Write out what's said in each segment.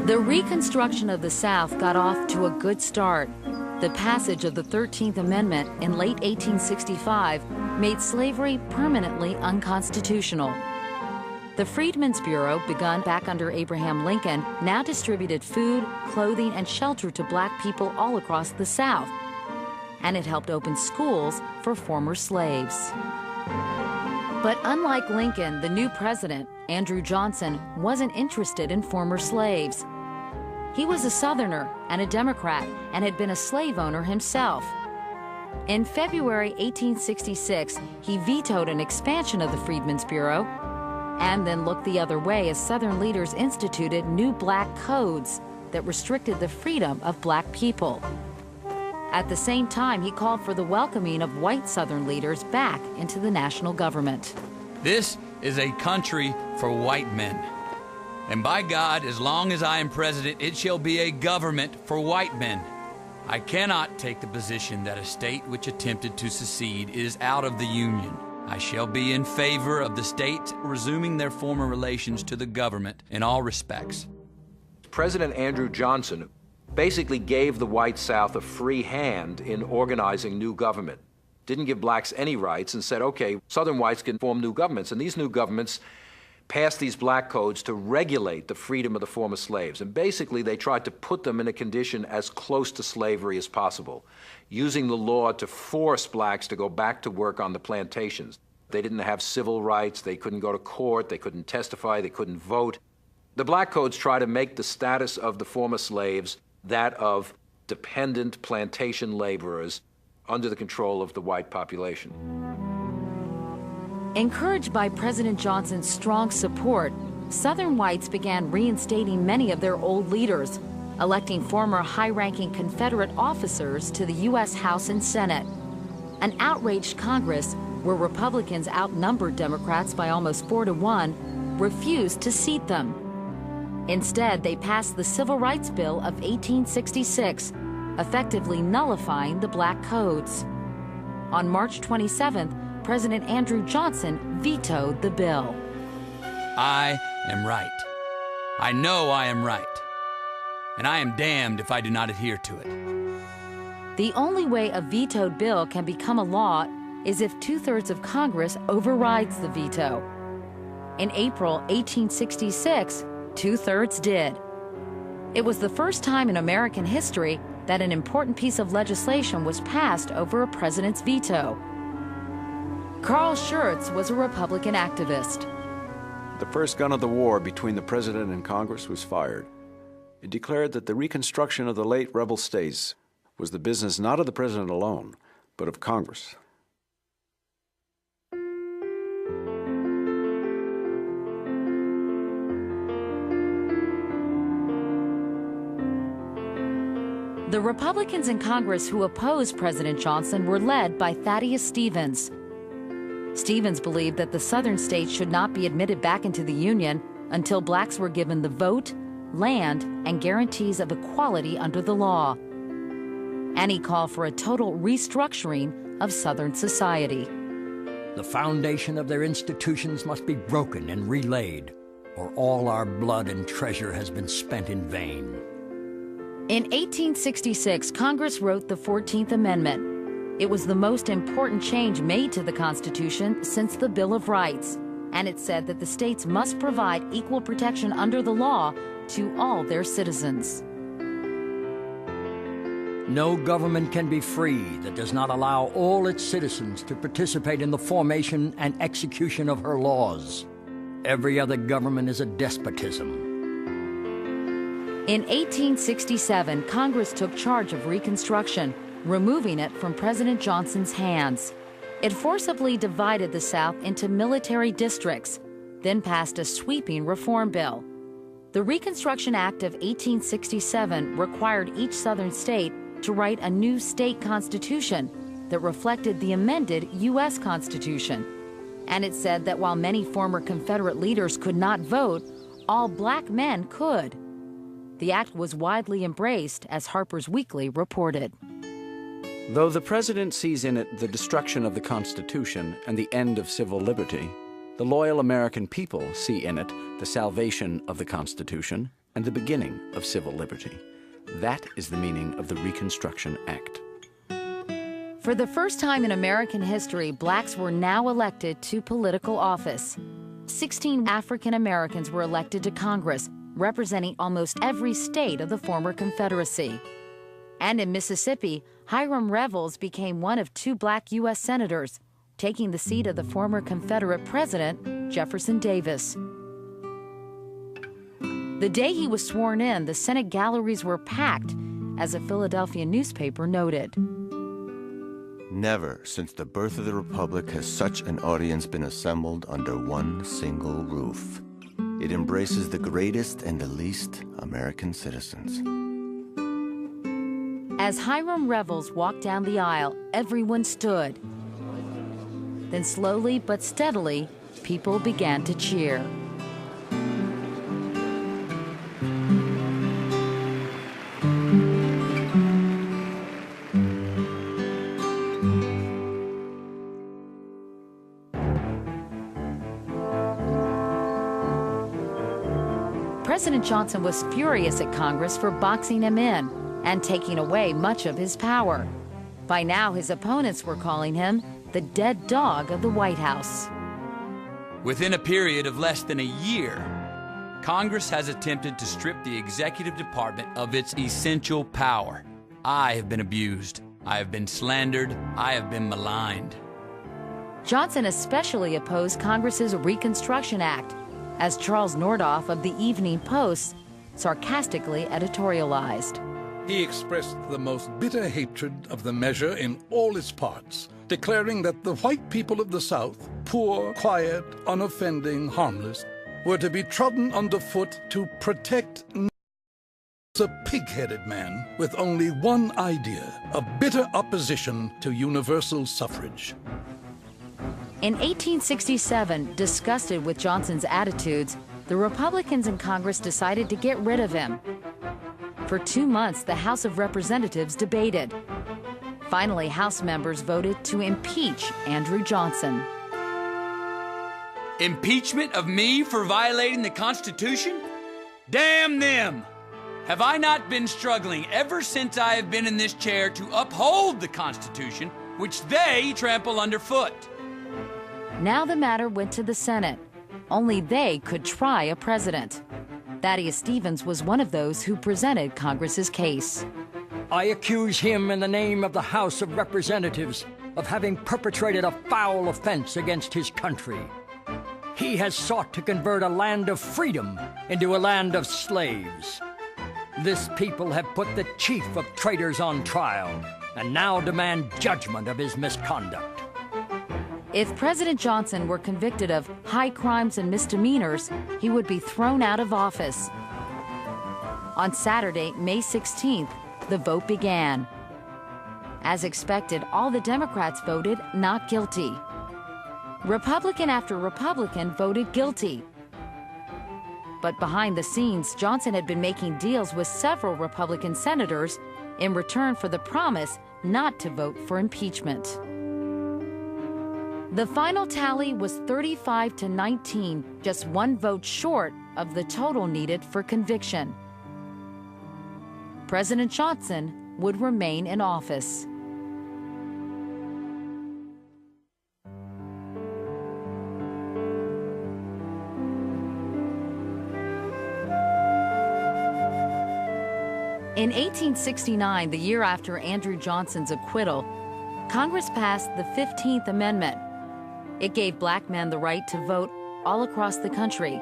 The Reconstruction of the South got off to a good start. The passage of the 13th Amendment in late 1865 made slavery permanently unconstitutional. The Freedmen's Bureau, begun back under Abraham Lincoln, now distributed food, clothing, and shelter to black people all across the South. And it helped open schools for former slaves. But unlike Lincoln, the new president, Andrew Johnson, wasn't interested in former slaves. He was a Southerner and a Democrat and had been a slave owner himself. In February 1866, he vetoed an expansion of the Freedmen's Bureau and then looked the other way as Southern leaders instituted new black codes that restricted the freedom of black people. At the same time, he called for the welcoming of white Southern leaders back into the national government. This is a country for white men. And by God, as long as I am president, it shall be a government for white men. I cannot take the position that a state which attempted to secede is out of the Union. I shall be in favor of the states resuming their former relations to the government in all respects. President Andrew Johnson basically gave the white South a free hand in organizing new government. Didn't give blacks any rights and said, okay, Southern whites can form new governments. And these new governments passed these black codes to regulate the freedom of the former slaves. And basically, they tried to put them in a condition as close to slavery as possible, using the law to force blacks to go back to work on the plantations. They didn't have civil rights, they couldn't go to court, they couldn't testify, they couldn't vote. The black codes try to make the status of the former slaves that of dependent plantation laborers under the control of the white population. Encouraged by President Johnson's strong support, Southern whites began reinstating many of their old leaders, electing former high-ranking Confederate officers to the U.S. House and Senate. An outraged Congress, where Republicans outnumbered Democrats by almost 4-1, refused to seat them. Instead, they passed the Civil Rights Bill of 1866, effectively nullifying the black codes. On March 27th, President Andrew Johnson vetoed the bill. I am right. I know I am right. And I am damned if I do not adhere to it. The only way a vetoed bill can become a law is if 2/3 of Congress overrides the veto. In April 1866, 2/3 did. It was the first time in American history that an important piece of legislation was passed over a president's veto. Carl Schurz was a Republican activist. The first gun of the war between the president and Congress was fired. It declared that the reconstruction of the late rebel states was the business not of the president alone, but of Congress. The Republicans in Congress who opposed President Johnson were led by Thaddeus Stevens. Stevens believed that the Southern states should not be admitted back into the Union until blacks were given the vote, land, and guarantees of equality under the law. And he called for a total restructuring of Southern society. The foundation of their institutions must be broken and relaid, or all our blood and treasure has been spent in vain. In 1866, Congress wrote the 14th Amendment. It was the most important change made to the Constitution since the Bill of Rights, and it said that the states must provide equal protection under the law to all their citizens. No government can be free that does not allow all its citizens to participate in the formation and execution of her laws. Every other government is a despotism. In 1867, Congress took charge of Reconstruction, removing it from President Johnson's hands. It forcibly divided the South into military districts, then passed a sweeping reform bill. The Reconstruction Act of 1867 required each Southern state to write a new state constitution that reflected the amended U.S. Constitution. And it said that while many former Confederate leaders could not vote, all black men could. The act was widely embraced, as Harper's Weekly reported. Though the president sees in it the destruction of the Constitution and the end of civil liberty, the loyal American people see in it the salvation of the Constitution and the beginning of civil liberty. That is the meaning of the Reconstruction Act. For the first time in American history, blacks were now elected to political office. 16 African Americans were elected to Congress, representing almost every state of the former Confederacy. And in Mississippi, Hiram Revels became one of 2 black U.S. senators, taking the seat of the former Confederate President, Jefferson Davis. The day he was sworn in, the Senate galleries were packed, as a Philadelphia newspaper noted. Never since the birth of the Republic has such an audience been assembled under one single roof. It embraces the greatest and the least American citizens. As Hiram Revels walked down the aisle, everyone stood. Then slowly but steadily, people began to cheer. President Johnson was furious at Congress for boxing him in and taking away much of his power. By now, his opponents were calling him the dead dog of the White House. Within a period of less than a year, Congress has attempted to strip the executive department of its essential power. I have been abused. I have been slandered. I have been maligned. Johnson especially opposed Congress's Reconstruction Act, as Charles Nordoff of the Evening Post sarcastically editorialized. He expressed the most bitter hatred of the measure in all its parts, declaring that the white people of the South, poor, quiet, unoffending, harmless, were to be trodden underfoot to protect a pig-headed man with only one idea, a bitter opposition to universal suffrage. In 1867, disgusted with Johnson's attitudes, the Republicans in Congress decided to get rid of him. For 2 months, the House of Representatives debated. Finally, House members voted to impeach Andrew Johnson. Impeachment of me for violating the Constitution? Damn them! Have I not been struggling ever since I have been in this chair to uphold the Constitution, which they trample underfoot? Now the matter went to the Senate. Only they could try a president. Thaddeus Stevens was one of those who presented Congress's case. I accuse him in the name of the House of Representatives of having perpetrated a foul offense against his country. He has sought to convert a land of freedom into a land of slaves. This people have put the chief of traitors on trial and now demand judgment of his misconduct. If President Johnson were convicted of high crimes and misdemeanors, he would be thrown out of office. On Saturday, May 16th, the vote began. As expected, all the Democrats voted not guilty. Republican after Republican voted guilty. But behind the scenes, Johnson had been making deals with several Republican senators in return for the promise not to vote for impeachment. The final tally was 35-19, just 1 vote short of the total needed for conviction. President Johnson would remain in office. In 1869, the year after Andrew Johnson's acquittal, Congress passed the 15th Amendment. It gave black men the right to vote all across the country.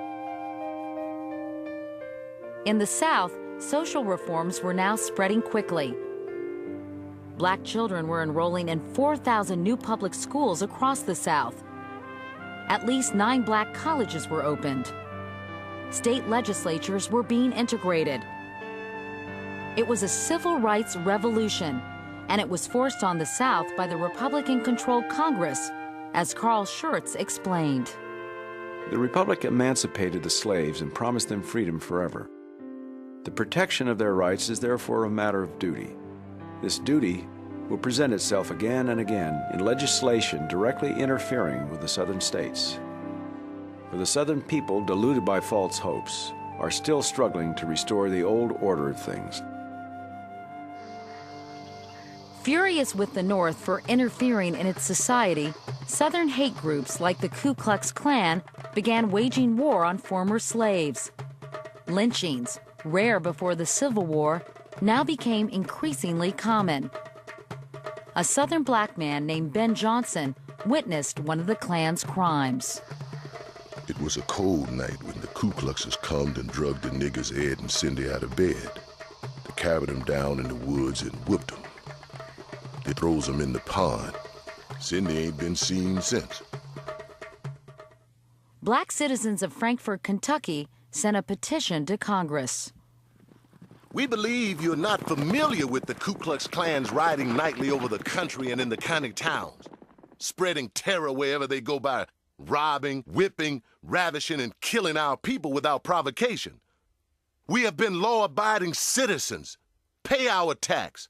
In the South, social reforms were now spreading quickly. Black children were enrolling in 4,000 new public schools across the South. At least 9 black colleges were opened. State legislatures were being integrated. It was a civil rights revolution, and it was forced on the South by the Republican-controlled Congress, as Carl Schurz explained. The Republic emancipated the slaves and promised them freedom forever. The protection of their rights is therefore a matter of duty. This duty will present itself again and again in legislation directly interfering with the Southern states. For the Southern people, deluded by false hopes, are still struggling to restore the old order of things. Furious with the North for interfering in its society, Southern hate groups like the Ku Klux Klan began waging war on former slaves. Lynchings, rare before the Civil War, now became increasingly common. A Southern black man named Ben Johnson witnessed one of the Klan's crimes. It was a cold night when the Ku Kluxers come and drugged the niggers Ed and Cindy out of bed. They carried them down in the woods and whooped them. They throws them in the pond. Cindy ain't been seen since. Black citizens of Frankfort, Kentucky, sent a petition to Congress. We believe you're not familiar with the Ku Klux Klan's riding nightly over the country and in the county towns, spreading terror wherever they go by, robbing, whipping, ravishing, and killing our people without provocation. We have been law-abiding citizens, pay our tax,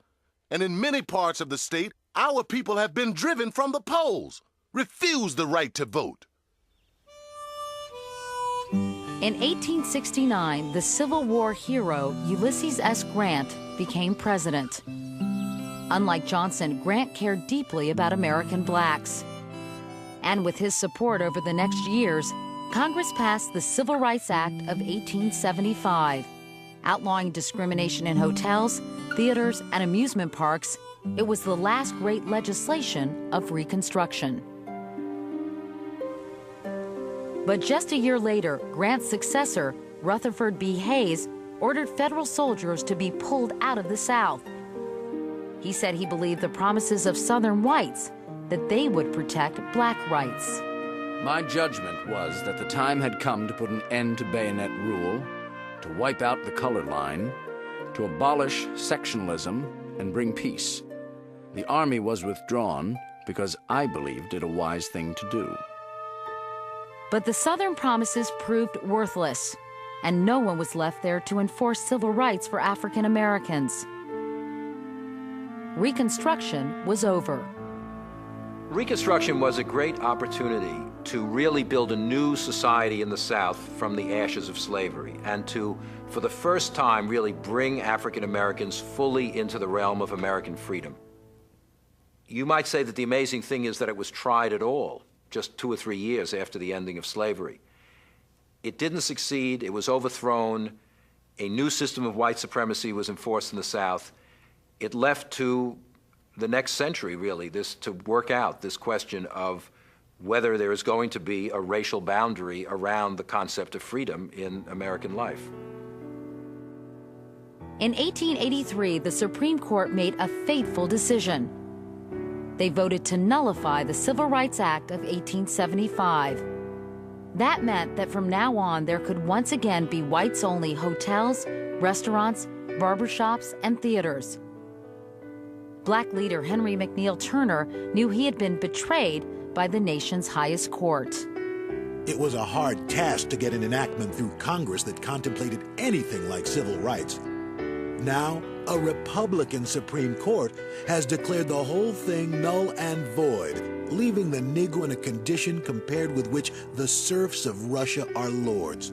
and in many parts of the state, our people have been driven from the polls, refused the right to vote. In 1869, the Civil War hero Ulysses S. Grant became president. Unlike Johnson, Grant cared deeply about American blacks. And with his support over the next years, Congress passed the Civil Rights Act of 1875, outlawing discrimination in hotels, theaters, and amusement parks. It was the last great legislation of Reconstruction. But just a year later, Grant's successor, Rutherford B. Hayes, ordered federal soldiers to be pulled out of the South. He said he believed the promises of Southern whites that they would protect black rights. My judgment was that the time had come to put an end to bayonet rule, to wipe out the color line, to abolish sectionalism and bring peace. The Army was withdrawn because I believed it a wise thing to do. But the Southern promises proved worthless, and no one was left there to enforce civil rights for African Americans. Reconstruction was over. Reconstruction was a great opportunity to really build a new society in the South from the ashes of slavery, and to, for the first time, really bring African Americans fully into the realm of American freedom. You might say that the amazing thing is that it was tried at all, just 2 or 3 years after the ending of slavery. It didn't succeed, it was overthrown, a new system of white supremacy was enforced in the South. It left to the next century, really, to work out this question of whether there is going to be a racial boundary around the concept of freedom in American life. In 1883, the Supreme Court made a fateful decision. They voted to nullify the Civil Rights Act of 1875. That meant that from now on, there could once again be whites-only hotels, restaurants, barbershops, and theaters. Black leader Henry McNeil Turner knew he had been betrayed by the nation's highest court. It was a hard task to get an enactment through Congress that contemplated anything like civil rights. Now, a Republican Supreme Court has declared the whole thing null and void, leaving the Negro in a condition compared with which the serfs of Russia are lords.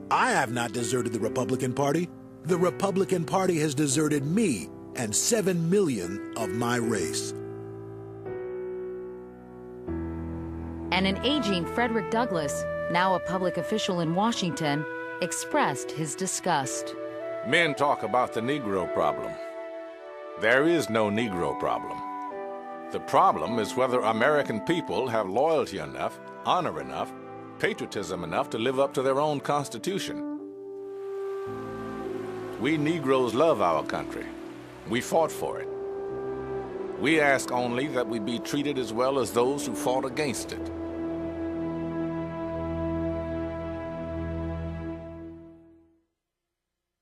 I have not deserted the Republican Party. The Republican Party has deserted me and 7 million of my race. And an aging Frederick Douglass, now a public official in Washington, expressed his disgust. Men talk about the Negro problem. There is no Negro problem. The problem is whether American people have loyalty enough, honor enough, patriotism enough to live up to their own Constitution. We Negroes love our country. We fought for it. We ask only that we be treated as well as those who fought against it.